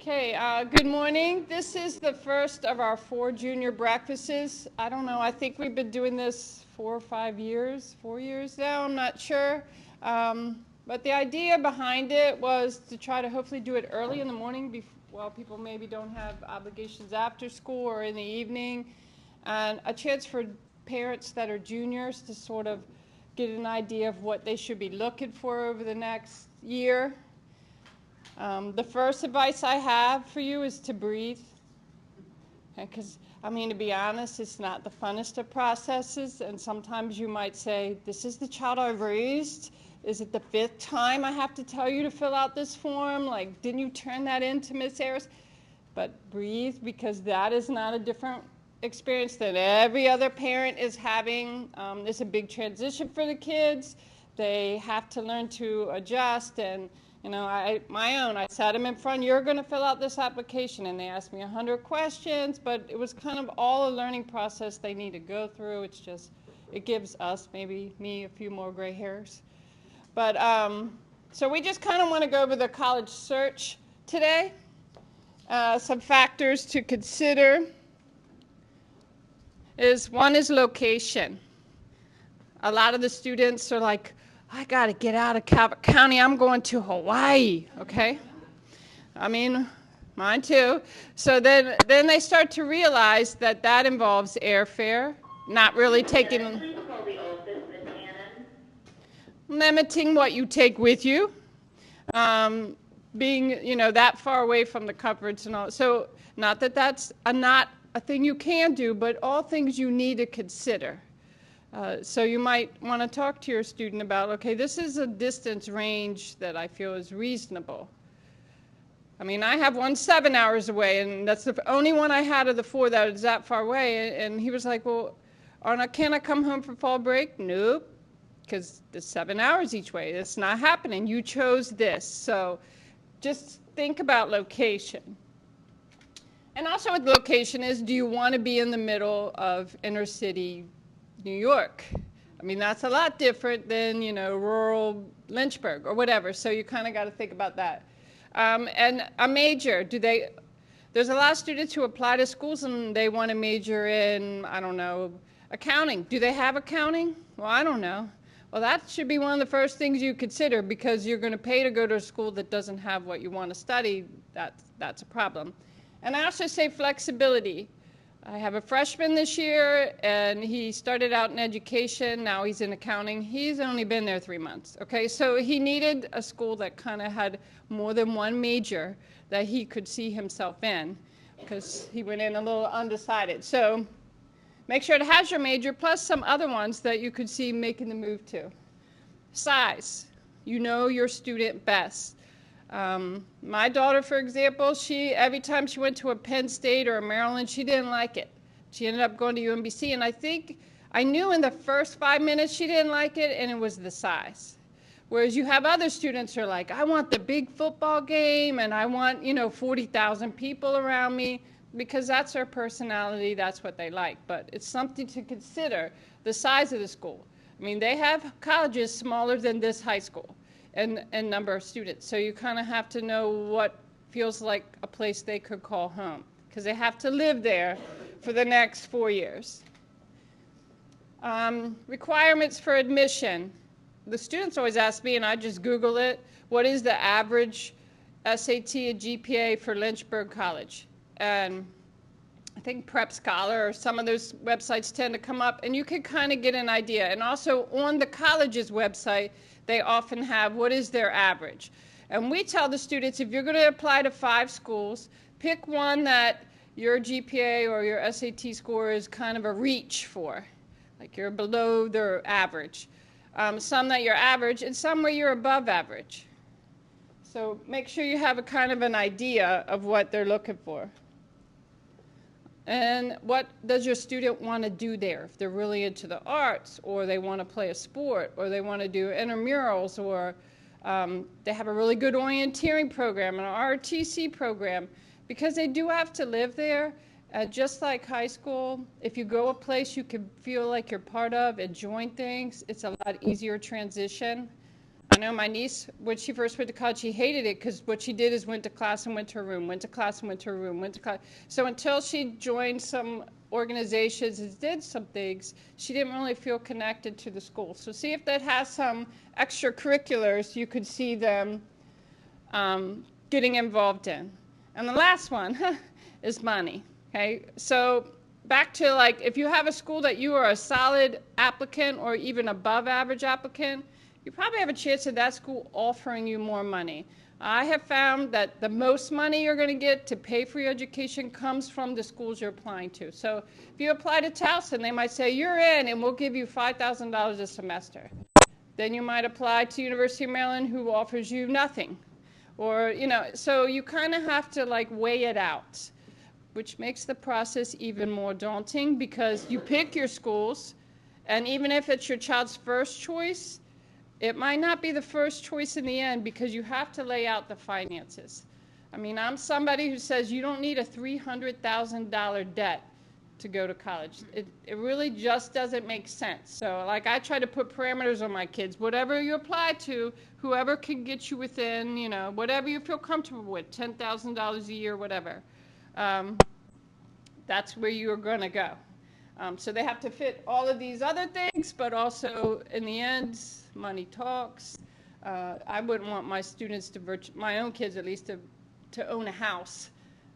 Okay, good morning. This is the first of our 4 junior breakfasts. I don't know, I think we've been doing this 4 or 5 years, 4 years now, I'm not sure. But the idea behind it was to try to hopefully do it early in the morning while people maybe don't have obligations after school or in the evening, and a chance for parents that are juniors to sort of get an idea of what they should be looking for over the next year. The first advice I have for you is to breathe. Because, to be honest, it's not the funnest of processes. And sometimes you might say, this is the child I raised. Is it the 5th time I have to tell you to fill out this form? Like, didn't you turn that in to Miss Aris? But breathe, because that is not a different experience than every other parent is having. It's a big transition for the kids. They have to learn to adjust. And I sat them in front, you're going to fill out this application, and they asked me 100 questions, but it was kind of all a learning process they need to go through. It's just, it gives us, maybe me, a few more gray hairs. But, so we just kind of want to go over the college search today. Some factors to consider one is location. A lot of the students are like, I got to get out of Calvert County. I'm going to Hawaii, okay? Mine too. So then they start to realize that involves airfare, not really limiting what you take with you, being, that far away from the comforts and all. So not that that's not a thing you can do, but all things you need to consider. So you might want to talk to your student about, okay, this is a distance range that I feel is reasonable. I have one 7 hours away, and that's the only one I had of the 4 that is that far away. And he was like, well, can I come home for fall break? Nope, because it's 7 hours each way. It's not happening. You chose this. So just think about location. And also with location is, do you want to be in the middle of inner city New York? That's a lot different than, rural Lynchburg or whatever. So you kind of got to think about that. And a major, there's a lot of students who apply to schools and they want to major in, accounting. Do they have accounting? Well, I don't know. Well, that should be one of the first things you consider, because you're going to pay to go to a school that doesn't have what you want to study. That's a problem. And I also say flexibility. I have a freshman this year, and he started out in education. Now he's in accounting. He's only been there 3 months, okay? So he needed a school that kind of had more than one major that he could see himself in, because he went in a little undecided. So make sure it has your major, plus some other ones that you could see making the move to. Size. You know your student best. My daughter, for example, every time she went to a Penn State or a Maryland, she didn't like it. She ended up going to UMBC, and I think I knew in the first 5 minutes she didn't like it, and it was the size. Whereas you have other students who are like, I want the big football game, and I want, 40,000 people around me, because that's their personality, that's what they like. But it's something to consider, the size of the school. They have colleges smaller than this high school. And number of students. So you kind of have to know what feels like a place they could call home, because they have to live there for the next 4 years. Requirements for admission. The students always ask me, and I just Google it, what is the average SAT and GPA for Lynchburg College? And I think Prep Scholar or some of those websites tend to come up, and you can kind of get an idea. And also on the college's website, they often have what is their average. And we tell the students, if you're going to apply to 5 schools, pick one that your GPA or your SAT score is kind of a reach for, like you're below their average. Some that you're average, and some where you're above average. So make sure you have a kind of an idea of what they're looking for. And what does your student want to do there? If they're really into the arts, or they want to play a sport, or they want to do intramurals, or they have a really good orienteering program, an ROTC program, because they do have to live there. Just like high school, if you go a place you can feel like you're part of and join things, it's a lot easier transition. know, my niece, when she first went to college, she hated it because what she did is went to class and went to her room, went to class and went to her room, went to class. So until she joined some organizations and did some things, she didn't really feel connected to the school. So see if that has some extracurriculars you could see them getting involved in. And the last one is money. Okay, so back to like if you have a school that you are a solid applicant or even above average applicant, you probably have a chance of that school offering you more money. I have found that the most money you're going to get to pay for your education comes from the schools you're applying to. So if you apply to Towson, they might say, you're in and we'll give you $5,000 a semester. Then you might apply to University of Maryland, who offers you nothing. Or, you know, so you kind of have to like weigh it out, which makes the process even more daunting because you pick your schools, and even if it's your child's first choice, it might not be the first choice in the end because you have to lay out the finances. I mean, I'm somebody who says you don't need a $300,000 debt to go to college. It really just doesn't make sense. So like I try to put parameters on my kids. Whatever you apply to, whoever can get you within, you know, whatever you feel comfortable with, $10,000 a year, whatever. That's where you're going to go. So they have to fit all of these other things, but also in the end, money talks. I wouldn't want my students my own kids at least, to own a house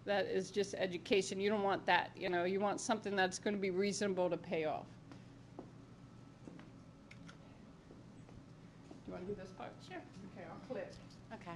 that is just education. You don't want that. You know, you want something that's going to be reasonable to pay off. Do you want to do this part? Sure. Okay, I'll click. Okay.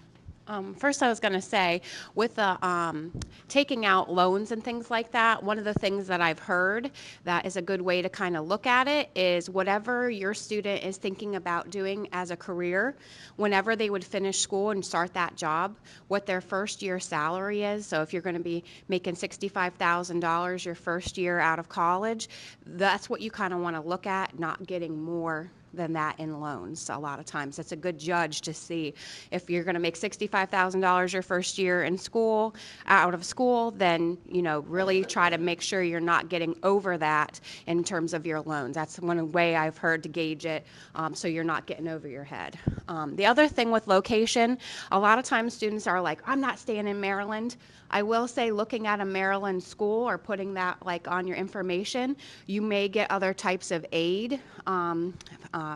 First, I was going to say, with the taking out loans and things like that, one of the things that I've heard that is a good way to kind of look at it is whatever your student is thinking about doing as a career, whenever they would finish school and start that job, what their first year salary is. So if you're going to be making $65,000 your first year out of college, that's what you kind of want to look at, not getting more than that in loans. A lot of times that's a good judge to see if you're going to make $65,000 your first year in school, out of school, then, you know, really try to make sure you're not getting over that in terms of your loans. That's one way I've heard to gauge it, so you're not getting over your head. The other thing with location, a lot of times students are like, I'm not staying in Maryland. I will say, looking at a Maryland school or putting that like on your information, you may get other types of aid,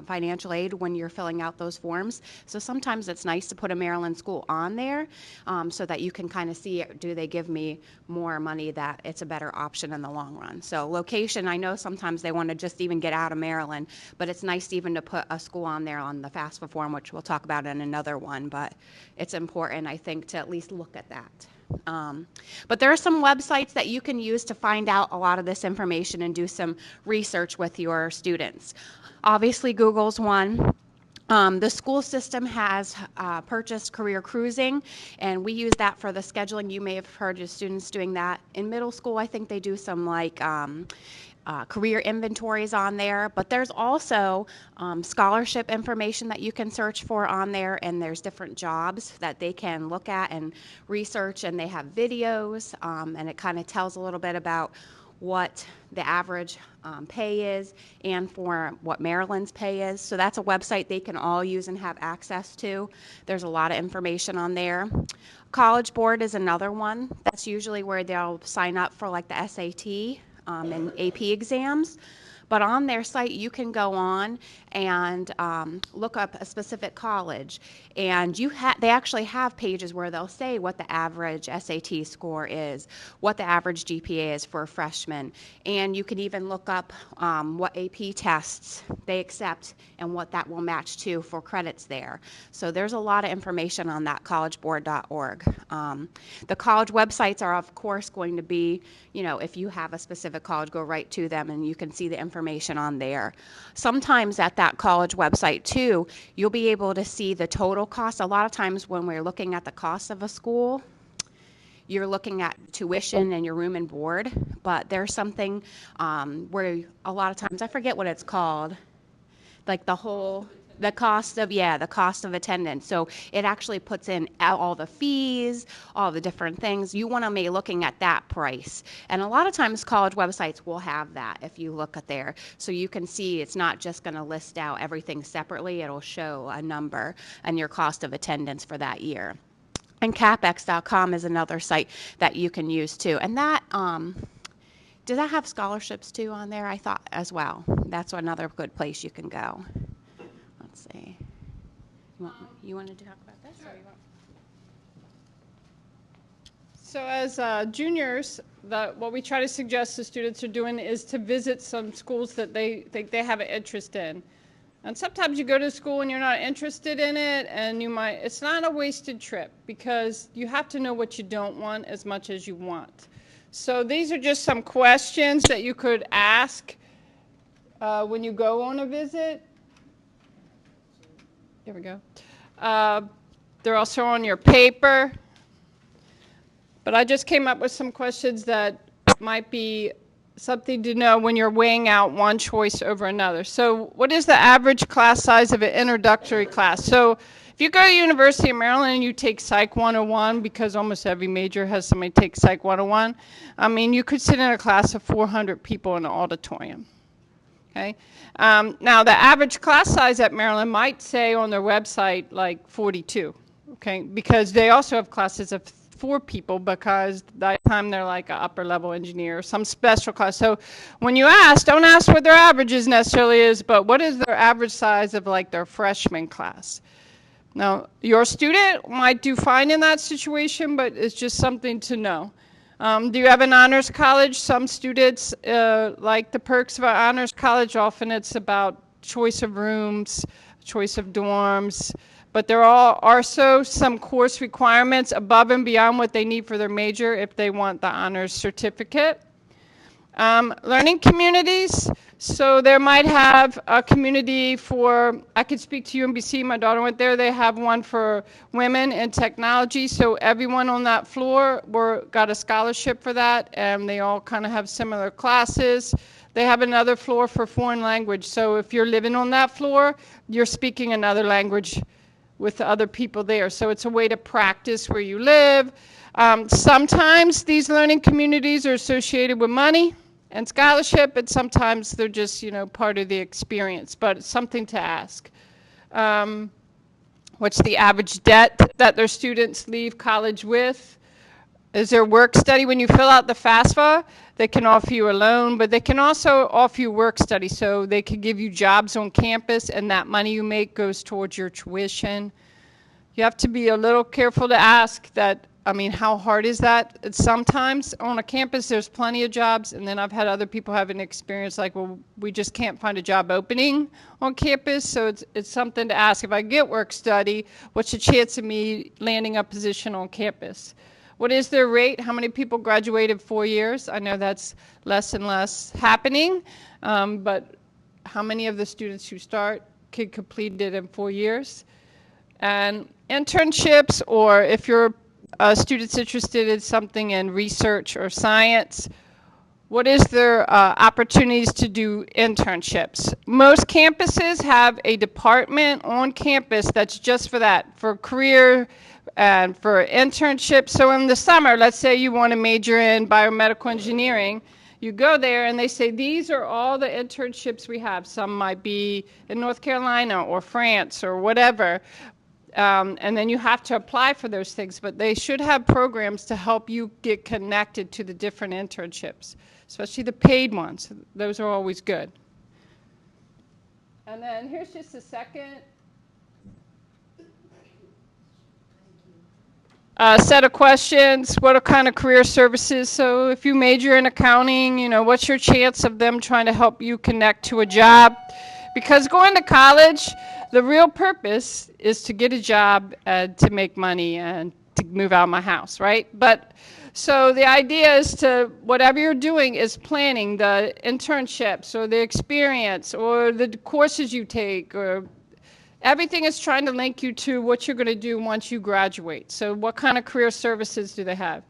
financial aid, when you're filling out those forms. So sometimes it's nice to put a Maryland school on there, so that you can kind of see, do they give me more money, that it's a better option in the long run. So location, I know sometimes they want to just even get out of Maryland, but it's nice even to put a school on there on the FAFSA form, which we'll talk about in another one. But it's important, I think, to at least look at that. But there are some websites that you can use to find out a lot of this information and do some research with your students. Obviously, Google's one. The school system has purchased Career Cruising, and we use that for the scheduling. You may have heard of students doing that. In middle school, I think they do some like career inventories on there, but there's also scholarship information that you can search for on there, and there's different jobs that they can look at and research, and they have videos, and it kind of tells a little bit about what the average pay is and for what Maryland's pay is. So that's a website they can all use and have access to. There's a lot of information on there. College Board is another one. That's usually where they'll sign up for like the SAT and AP exams. But on their site, you can go on and look up a specific college. And they actually have pages where they'll say what the average SAT score is, what the average GPA is for a freshman. And you can even look up what AP tests they accept and what that will match to for credits there. So there's a lot of information on that, collegeboard.org. The college websites are, of course, going to be, you know, if you have a specific college, go right to them and you can see the information on there. Sometimes at that college website too, you'll be able to see the total cost. A lot of times when we're looking at the cost of a school, you're looking at tuition and your room and board, but there's something where a lot of times, I forget what it's called, like the whole The cost of attendance. So it actually puts in all the fees, all the different things. You want to be looking at that price. And a lot of times college websites will have that if you look at there. So you can see it's not just going to list out everything separately. It'll show a number and your cost of attendance for that year. And capex.com is another site that you can use too. And that, does that have scholarships too on there? I thought as well. That's another good place you can go. Let's see. You want to talk about this? Or you want... So as juniors, what we try to suggest the students are doing is to visit some schools that they think they have an interest in. And sometimes you go to school and you're not interested in it, and it's not a wasted trip because you have to know what you don't want as much as you want. So these are just some questions that you could ask when you go on a visit. Here we go. They're also on your paper. But I just came up with some questions that might be something to know when you're weighing out one choice over another. So what is the average class size of an introductory class? So if you go to University of Maryland and you take Psych 101, because almost every major has somebody take Psych 101, I mean, you could sit in a class of 400 people in an auditorium. Okay. Now, the average class size at Maryland might say on their website like 42, okay, because they also have classes of 4 people because that time they're like an upper level engineer or some special class. So when you ask, don't ask what their averages necessarily is, but what is their average size of like their freshman class? Now, your student might do fine in that situation, but it's just something to know. Do you have an honors college? Some students like the perks of an honors college. Often it's about choice of rooms, choice of dorms, but there are also some course requirements above and beyond what they need for their major if they want the honors certificate. Learning communities, so there might have a community for, I could speak to UMBC, my daughter went there, they have one for women in technology, so everyone on that floor got a scholarship for that, and they all kind of have similar classes. They have another floor for foreign language, so if you're living on that floor, you're speaking another language with the other people there, so it's a way to practice where you live. Sometimes these learning communities are associated with money and scholarship, and sometimes they're just, part of the experience, but it's something to ask. What's the average debt that their students leave college with? Is there work study? When you fill out the FAFSA, they can offer you a loan, but they can also offer you work study, so they can give you jobs on campus, and that money you make goes towards your tuition. You have to be a little careful to ask that, how hard is that? Sometimes on a campus there's plenty of jobs, and then I've had other people have an experience like, well, we just can't find a job opening on campus, so it's something to ask. If I get work study, what's the chance of me landing a position on campus? What is their rate? How many people graduated 4 years? I know that's less and less happening, but how many of the students who start can complete it in 4 years? And internships, or if you're students interested in something in research or science, what is their opportunities to do internships? Most campuses have a department on campus that's just for that, for career and for internships. So in the summer, let's say you want to major in biomedical engineering, you go there and they say, these are all the internships we have. Some might be in North Carolina or France or whatever. And then you have to apply for those things, but they should have programs to help you get connected to the different internships, especially the paid ones. Those are always good. And then here's just a second set of questions. What kind of career services? So if you major in accounting, what's your chance of them trying to help you connect to a job? Because going to college, the real purpose is to get a job and to make money and to move out of my house, right? But so the idea is to, whatever you're doing is planning the internships or the experience or the courses you take, or everything is trying to link you to what you're going to do once you graduate. So what kind of career services do they have?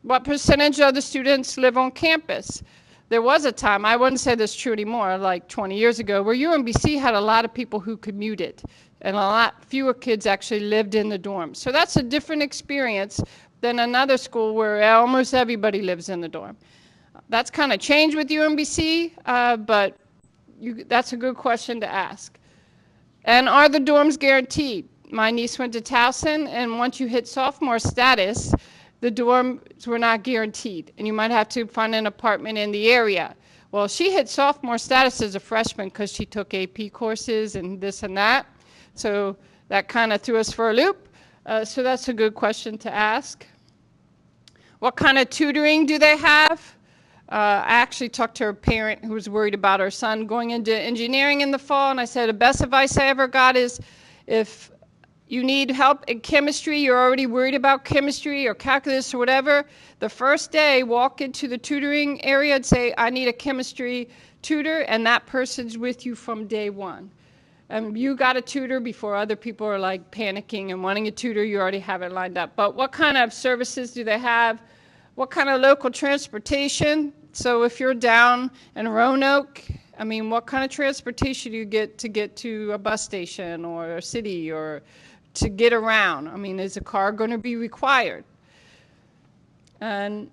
What percentage of the students live on campus? there was a time, I wouldn't say this is true anymore, like 20 years ago, where UMBC had a lot of people who commuted, and a lot fewer kids actually lived in the dorms. So that's a different experience than another school where almost everybody lives in the dorm. That's kind of changed with UMBC, but that's a good question to ask. And are the dorms guaranteed? My niece went to Towson, and once you hit sophomore status, the dorms were not guaranteed, and you might have to find an apartment in the area. Well, she hit sophomore status as a freshman because she took AP courses and this and that. So that kind of threw us for a loop. So that's a good question to ask. What kind of tutoring do they have? I actually talked to a parent who was worried about her son going into engineering in the fall, and I said, the best advice I ever got is if you need help in chemistry, you're already worried about chemistry or calculus or whatever, the first day, walk into the tutoring area and say, I need a chemistry tutor, and that person's with you from day one. You got a tutor before other people are like panicking and wanting a tutor, you already have it lined up. But what kind of services do they have? What kind of local transportation? So if you're down in Roanoke, I mean, what kind of transportation do you get to a bus station or a city or to get around? I mean, is a car going to be required? And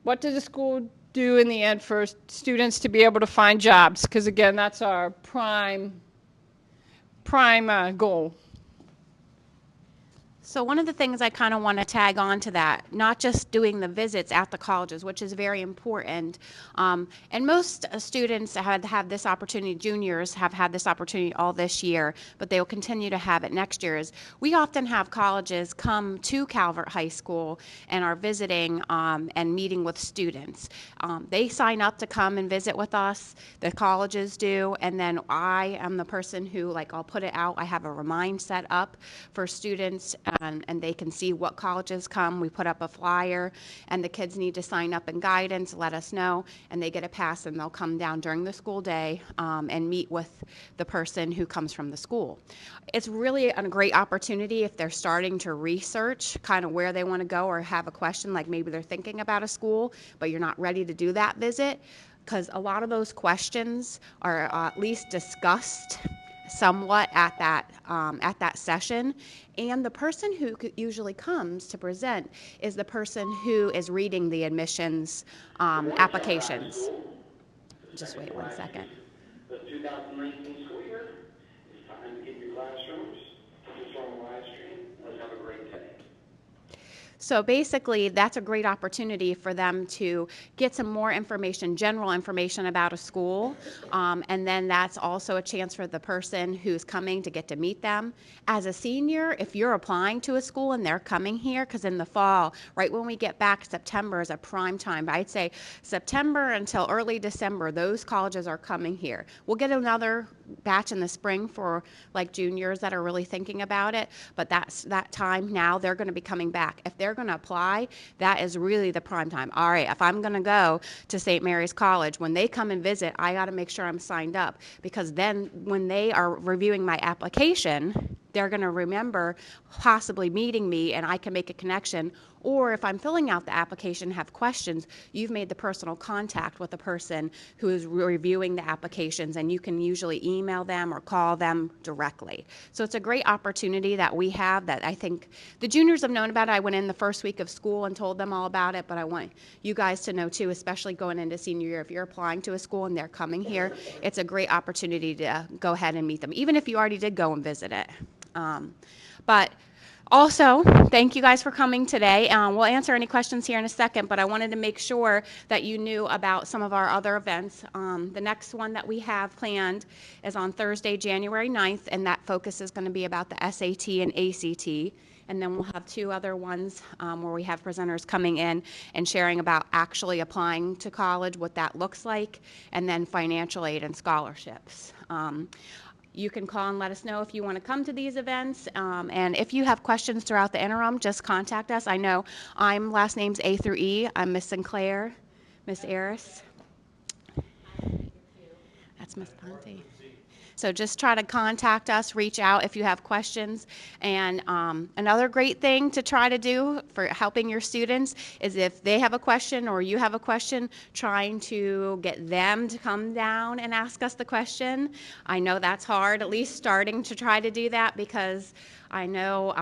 what does the school do in the end for students to be able to find jobs? Because again, that's our prime goal. So one of the things I kind of want to tag on to that, not just doing the visits at the colleges, which is very important, and most students have had this opportunity, juniors have had this opportunity all this year, but they will continue to have it next year, is we often have colleges come to Calvert High School and are visiting and meeting with students. They sign up to come and visit with us, the colleges do, and then I am the person who, like, I'll put it out, I have a remind set up for students, and they can see what colleges come. We put up a flyer, and the kids need to sign up in guidance, let us know, and they get a pass, and they'll come down during the school day and meet with the person who comes from the school. It's really a great opportunity if they're starting to research kind of where they want to go or have a question, like maybe they're thinking about a school, but you're not ready to do that visit, because a lot of those questions are at least discussed somewhat at that session, and the person who usually comes to present is the person who is reading the admissions applications. Just wait 1 second. The 2019 school year, it's time to get your classrooms. It's on live stream. Let's have a great day. So basically, that's a great opportunity for them to get some more information, general information about a school, and then that's also a chance for the person who's coming to get to meet them. As a senior, if you're applying to a school and they're coming here, because in the fall, right when we get back, September is a prime time. I'd say September until early December, those colleges are coming here. We'll get another batch in the spring for like juniors that are really thinking about it, but that's that time now they're going to be coming back. If they're going to apply, that is really the prime time. All right, if I'm going to go to St. Mary's College, when they come and visit, I got to make sure I'm signed up, because then when they are reviewing my application, they're going to remember possibly meeting me and I can make a connection. Or if I'm filling out the application, have questions, you've made the personal contact with the person who is reviewing the applications, and you can usually email them or call them directly. So it's a great opportunity that we have that I think the juniors have known about it. I went in the first week of school and told them all about it, but I want you guys to know too, especially going into senior year, if you're applying to a school and they're coming here, it's a great opportunity to go ahead and meet them, even if you already did go and visit it. But also, thank you guys for coming today. We'll answer any questions here in a second, but I wanted to make sure that you knew about some of our other events. The next one that we have planned is on Thursday, January 9th, and that focus is going to be about the SAT and ACT. And then we'll have two other ones where we have presenters coming in and sharing about actually applying to college, what that looks like, and then financial aid and scholarships. You can call and let us know if you want to come to these events, and if you have questions throughout the interim, just contact us. I know I'm last names A through E. I'm Miss Sinclair, Miss Aris. That's Miss Ponte. So just try to contact us, reach out if you have questions. And another great thing to try to do for helping your students is if they have a question or you have a question, trying to get them to come down and ask us the question. I know that's hard, at least starting to try to do that, because I know,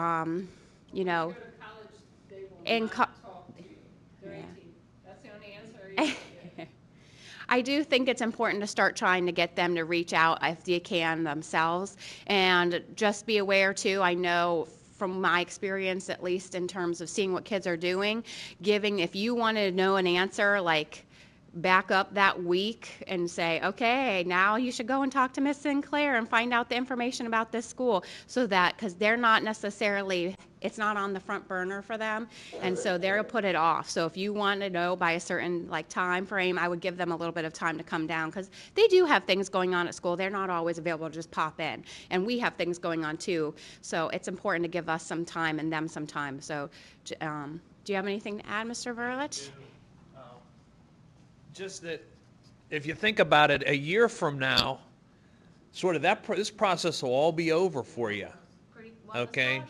you know, Go to college, they will in not talk to you. They're 18. That's the only answer you get. I do think it's important to start trying to get them to reach out if they can themselves. And just be aware, too, I know from my experience, at least in terms of seeing what kids are doing, if you want to know an answer, like, back up that week and say, okay, now you should go and talk to Miss Sinclair and find out the information about this school, so that, because they're not necessarily, it's not on the front burner for them, and so they'll put it off. So if you want to know by a certain time frame, I would give them a little bit of time to come down, because they do have things going on at school. They're not always available to just pop in, and we have things going on too. So it's important to give us some time and them some time. So do you have anything to add, Mr. Verlich? Just that if you think about it, a year from now, sort of this process will all be over for you. Okay.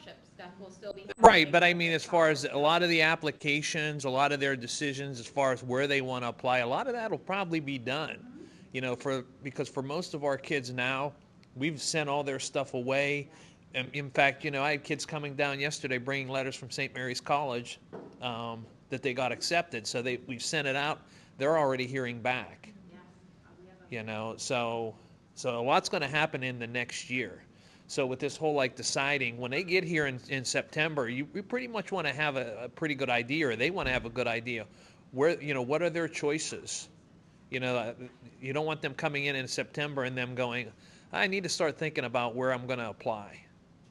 Will still be Right, but I mean, as far as a lot of the applications, a lot of their decisions, as far as where they want to apply, a lot of that will probably be done. You know, because for most of our kids now, we've sent all their stuff away. In fact, you know, I had kids coming down yesterday bringing letters from St. Mary's College that they got accepted. So we've sent it out. They're already hearing back. You know, so a lot's going to happen in the next year. So with this whole deciding, when they get here in September, we pretty much want to have a pretty good idea, or they want to have a good idea where, you know, what are their choices. You know, you don't want them coming in September and them going, I need to start thinking about where I'm going to apply.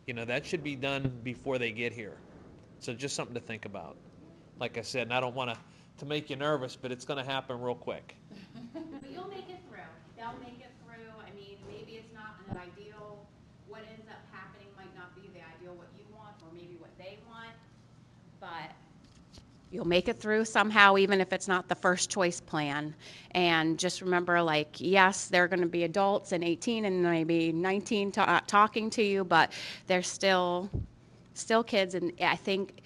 You know, that should be done before they get here. So just something to think about. Like I said, and I don't want to make you nervous, but it's going to happen real quick. But you'll make it through. They'll make it through. I mean, maybe it's not an ideal. What ends up happening might not be the ideal what you want, or maybe what they want. But you'll make it through somehow, even if it's not the first choice plan. And just remember, yes, they're going to be adults and 18 and maybe 19 talking to you, but they're still kids. And I think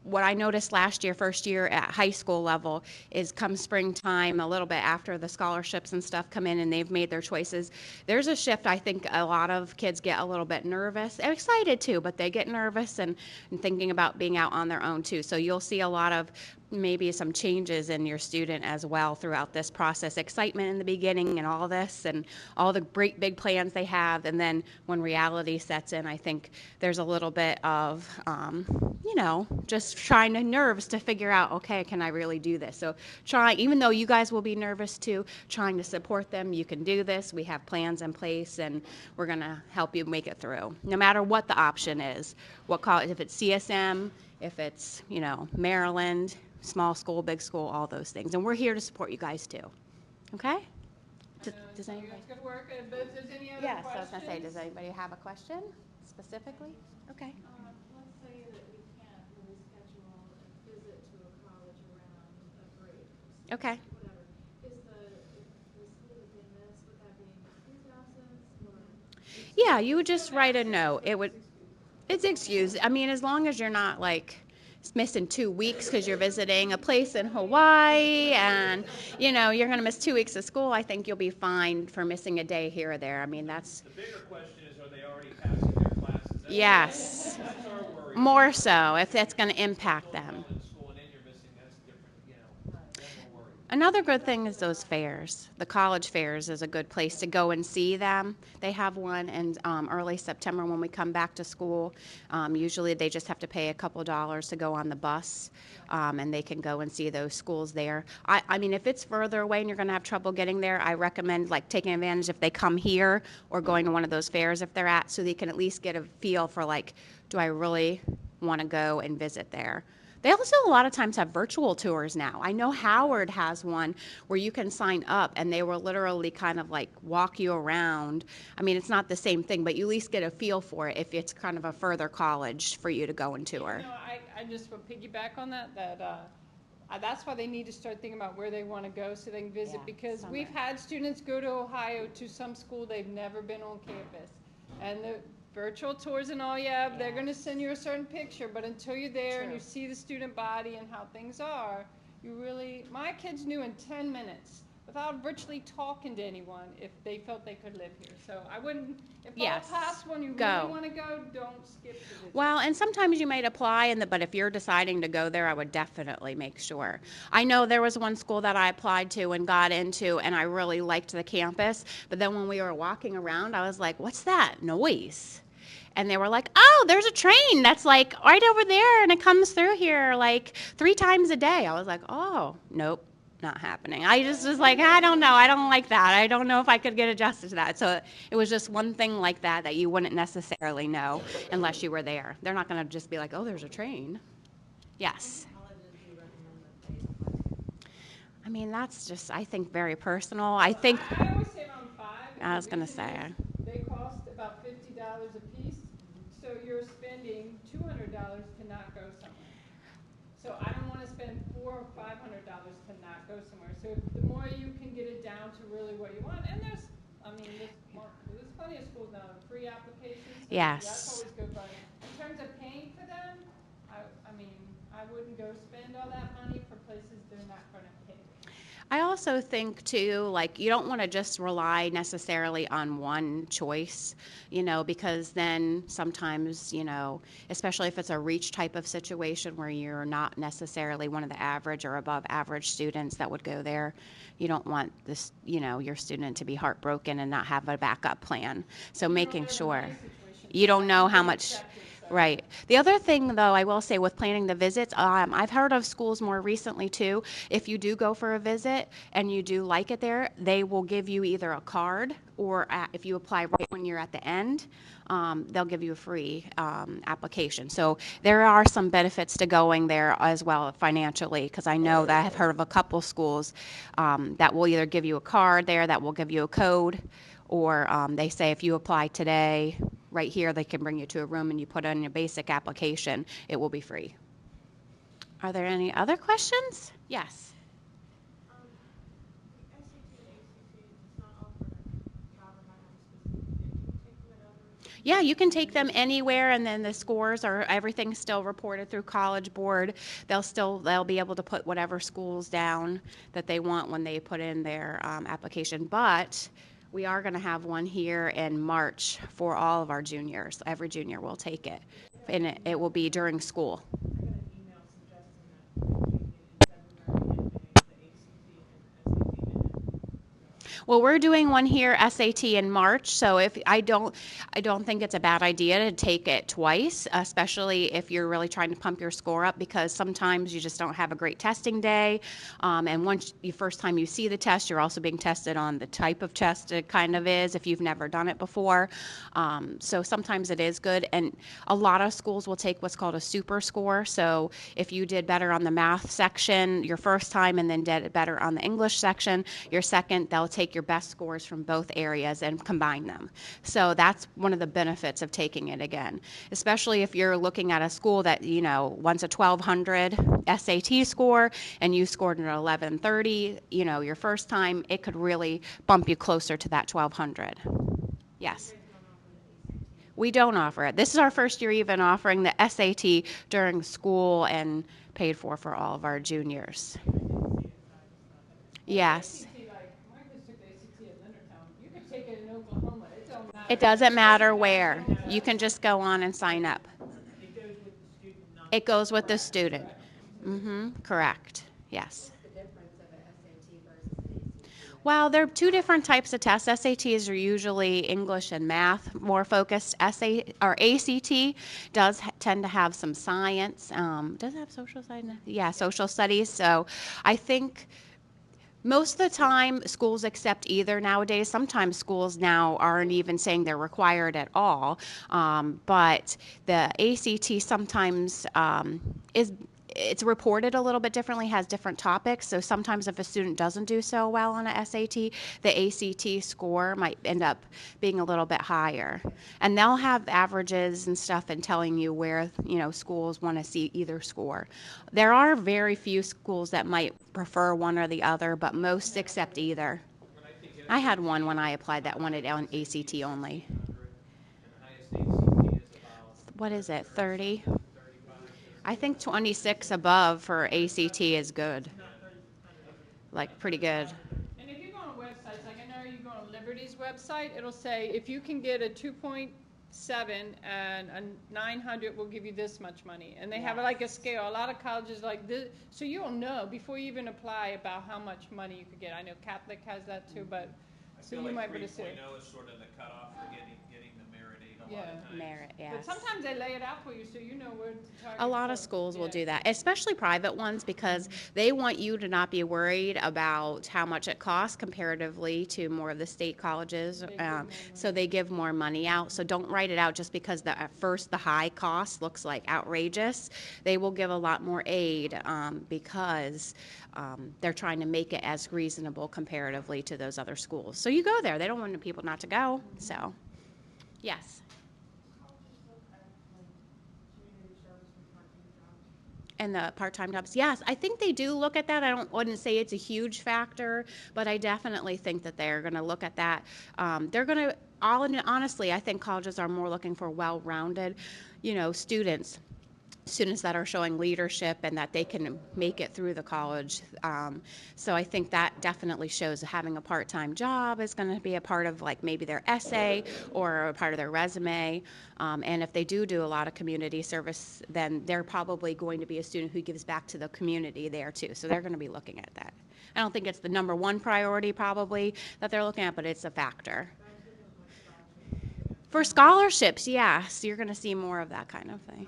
what I noticed last year, first year at high school level, is come springtime, a little bit after the scholarships and stuff come in and they've made their choices, there's a shift. I think a lot of kids get a little bit nervous. They're excited too, but they get nervous and thinking about being out on their own too. So you'll see a lot of maybe some changes in your student as well throughout this process. Excitement in the beginning and all this and all the great big plans they have, and then when reality sets in, I think there's a little bit of just trying to nerves to figure out, okay, can I really do this? So even though you guys will be nervous too, trying to support them. You can do this. We have plans in place, and we're going to help you make it through, no matter what the option is. What college, if it's CSM, if it's Maryland, small school, big school, all those things. And we're here to support you guys too. Okay? Does anybody? Good work. Does any other Yes, questions? I was going to say, does anybody have a question specifically? Okay. Let's say that we can't really schedule a visit to a college around a break. Okay. Whatever. Is the school that they miss, would that be an excused absence? Yeah, you would just write a note. It's excused. I mean, as long as you're not missing 2 weeks because you're visiting a place in Hawaii and you're going to miss 2 weeks of school, I think you'll be fine for missing a day here or there. I mean, that's The bigger question is, are they already passing their classes? yes, That's our worry. more so if that's going to impact them. In school and then you're missing, that's different, then we're worried. Another good thing is those fairs. The college fairs is a good place to go and see them. They have one in early September when we come back to school. Usually they just have to pay a couple dollars to go on the bus, and they can go and see those schools there. I mean, if it's further away and you're going to have trouble getting there, I recommend taking advantage if they come here or going to one of those fairs if they're at, so they can at least get a feel for do I really want to go and visit there? They also a lot of times have virtual tours now. I know Howard has one where you can sign up and they will literally kind of walk you around. I mean, it's not the same thing, but you at least get a feel for it if it's kind of a further college for you to go and tour. I just will piggyback on that That's why they need to start thinking about where they want to go so they can visit, Yeah, because summer. we've had students go to Ohio to some school they've never been on campus. And the virtual tours and all, yeah, they're going to send you a certain picture, but until you're there and you True. see the student body and how things are, you really, my kids knew in 10 minutes without virtually talking to anyone if they felt they could live here. So I wouldn't, if Yes. all past when you Go. really want to go, don't skip the visit. Well, and sometimes you might apply, but if you're deciding to go there, I would definitely make sure. I know there was one school that I applied to and got into, and I really liked the campus. But then when we were walking around, I was like, "What's that noise?" And they were like, "Oh, there's a train that's like right over there, and it comes through here like 3 times a day." I was like, "Oh, nope." Not happening. I just was like, I don't know. I don't like that. I don't know if I could get adjusted to that. So it was just one thing like that you wouldn't necessarily know unless you were there. They're not going to just be like, oh, there's a train. Yes. I mean, that's just, I think, very personal. I think, I always say around 5. I was going to The say, reason is they cost about $50 a piece, so you're spending $200 to not go somewhere. So I don't want to spend $400 or $500 to not go somewhere. So the more you can get it down to really what you want, and there's plenty of schools now with free applications. So Yes. That's always good. But in terms of paying for them, I mean, I wouldn't go spend all that money for places they're not going to pay. I also think too, like, you don't want to just rely necessarily on one choice, because then sometimes, especially if it's a reach type of situation where you're not necessarily one of the average or above average students that would go there, you don't want this, your student to be heartbroken and not have a backup plan. So making sure you don't know how much. Right. The other thing, though, I will say with planning the visits, I've heard of schools more recently, too. If you do go for a visit and you do like it there, they will give you either a card or if you apply right when you're at the end, they'll give you a free application. So there are some benefits to going there as well financially, because I know that I've heard of a couple schools that will either give you a card there, that will give you a code, or they say if you apply today, right here, they can bring you to a room and you put in your basic application. It will be free. Are there any other questions? Yes. The SAT and ACT is not offered at Calvert. I have a specific day. Can you take them at other? Yeah, you can take them anywhere, and then the scores are everything's still reported through College Board. They'll be able to put whatever schools down that they want when they put in their application. But we are going to have one here in March for all of our juniors. Every junior will take it, and it will be during school. I got an email suggesting that we take it in February and May, the ACT and SAT. Well, we're doing one here, SAT, in March. So if I don't think it's a bad idea to take it twice, especially if you're really trying to pump your score up, because sometimes you just don't have a great testing day. And once the first time you see the test, you're also being tested on the type of test it kind of is if you've never done it before. So sometimes it is good. And a lot of schools will take what's called a super score. So if you did better on the math section your first time and then did better on the English section your second, they'll take your best scores from both areas and combine them. So that's one of the benefits of taking it again, especially if you're looking at a school that, wants a 1200 SAT score and you scored an 1130, your first time, it could really bump you closer to that 1200. Yes. We don't offer it. This is our first year even offering the SAT during school and paid for all of our juniors. Yes. It doesn't matter where. You can just go on and sign up. It goes with the student. Correct. Yes. What's the difference of an SAT versus an ACT? Well, there are two different types of tests. SATs are usually English and math more focused. ACT does tend to have some science. Does it have social studies? Yeah, social studies. So I think most of the time, schools accept either nowadays. Sometimes schools now aren't even saying they're required at all. But the ACT sometimes it's reported a little bit differently, has different topics. So sometimes if a student doesn't do so well on a SAT, the ACT score might end up being a little bit higher. And they'll have averages and stuff and telling you where, schools want to see either score. There are very few schools that might prefer one or the other, but most accept either. I had one when I applied that wanted on ACT only. What is it, 30? I think 26 above for ACT is good. Like, pretty good. And if you go on websites, like I know you go on Liberty's website, it'll say if you can get a 2.7 and a 900 will give you this much money. And they have like a scale. A lot of colleges like this. So you'll know before you even apply about how much money you could get. I know Catholic has that too, but so you might be able to see. 3.0 is sort of the cutoff for getting the merit aid a lot of times. Merit, yes. But sometimes they lay it out for you so you know where to target. A lot of schools will do that, especially private ones, because they want you to not be worried about how much it costs comparatively to more of the state colleges. So they give more money out. So don't write it out just because at first the high cost looks like outrageous. They will give a lot more aid because they're trying to make it as reasonable comparatively to those other schools. So you go there. They don't want people not to go. So, yes. And the part-time jobs, yes, I think they do look at that. Wouldn't say it's a huge factor, but I definitely think that they're going to look at that. They're going to, honestly, I think colleges are more looking for well-rounded, students that are showing leadership and that they can make it through the college. So I think that definitely shows having a part-time job is going to be a part of like maybe their essay or a part of their resume. And if they do a lot of community service, then they're probably going to be a student who gives back to the community there too. So they're going to be looking at that. I don't think it's the number one priority probably that they're looking at, but it's a factor. For scholarships, yes, you're going to see more of that kind of thing.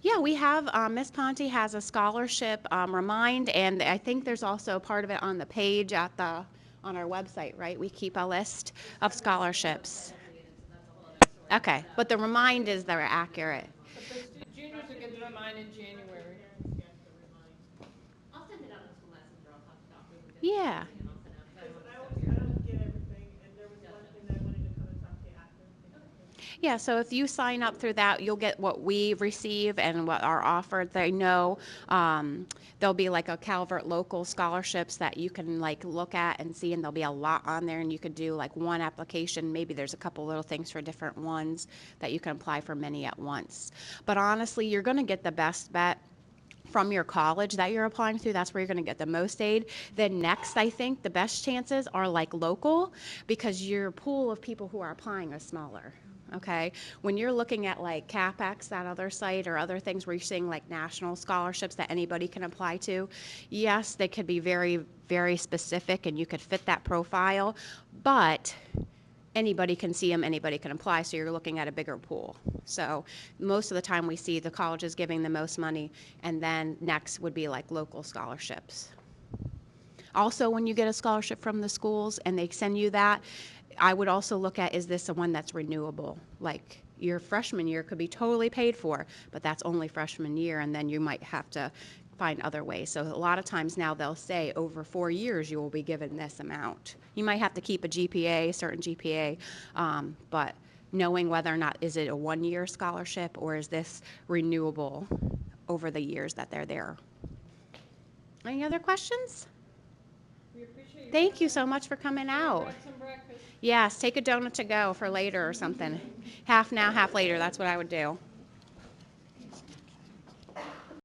Yeah, we have, Ms. Ponte has a scholarship remind, and I think there's also part of it on the page on our website, right? We keep a list of scholarships. Okay, but the remind is they're accurate. But the juniors will get the remind in January. I'll send it out in school messenger. I'll talk to Dr. Yeah. I don't get everything, and there was one thing that I wanted to come and talk to you after. Yeah, so if you sign up through that, you'll get what we receive and what are offered. They know there'll be like a Calvert local scholarships that you can like look at and see, and there'll be a lot on there, and you could do like one application. Maybe there's a couple little things for different ones that you can apply for many at once. But honestly, you're going to get the best bet from your college that you're applying to. That's where you're going to get the most aid. Then next, I think the best chances are like local, because your pool of people who are applying is smaller. Okay, when you're looking at like CapEx, that other site, or other things where you're seeing like national scholarships that anybody can apply to, yes, they could be very, very specific and you could fit that profile, but anybody can see them, anybody can apply, so you're looking at a bigger pool. So most of the time we see the colleges giving the most money, and then next would be like local scholarships. Also, when you get a scholarship from the schools and they send you that, I would also look at, is this the one that's renewable? Like your freshman year could be totally paid for, but that's only freshman year, and then you might have to find other ways. So a lot of times now they'll say over 4 years you will be given this amount. You might have to keep a GPA, certain GPA, but knowing whether or not is it a 1-year scholarship or is this renewable over the years that they're there. Any other questions? We appreciate you. Thank you so much for coming out. Grab some breakfast. Yes, take a donut to go for later or something. Half now, half later, that's what I would do.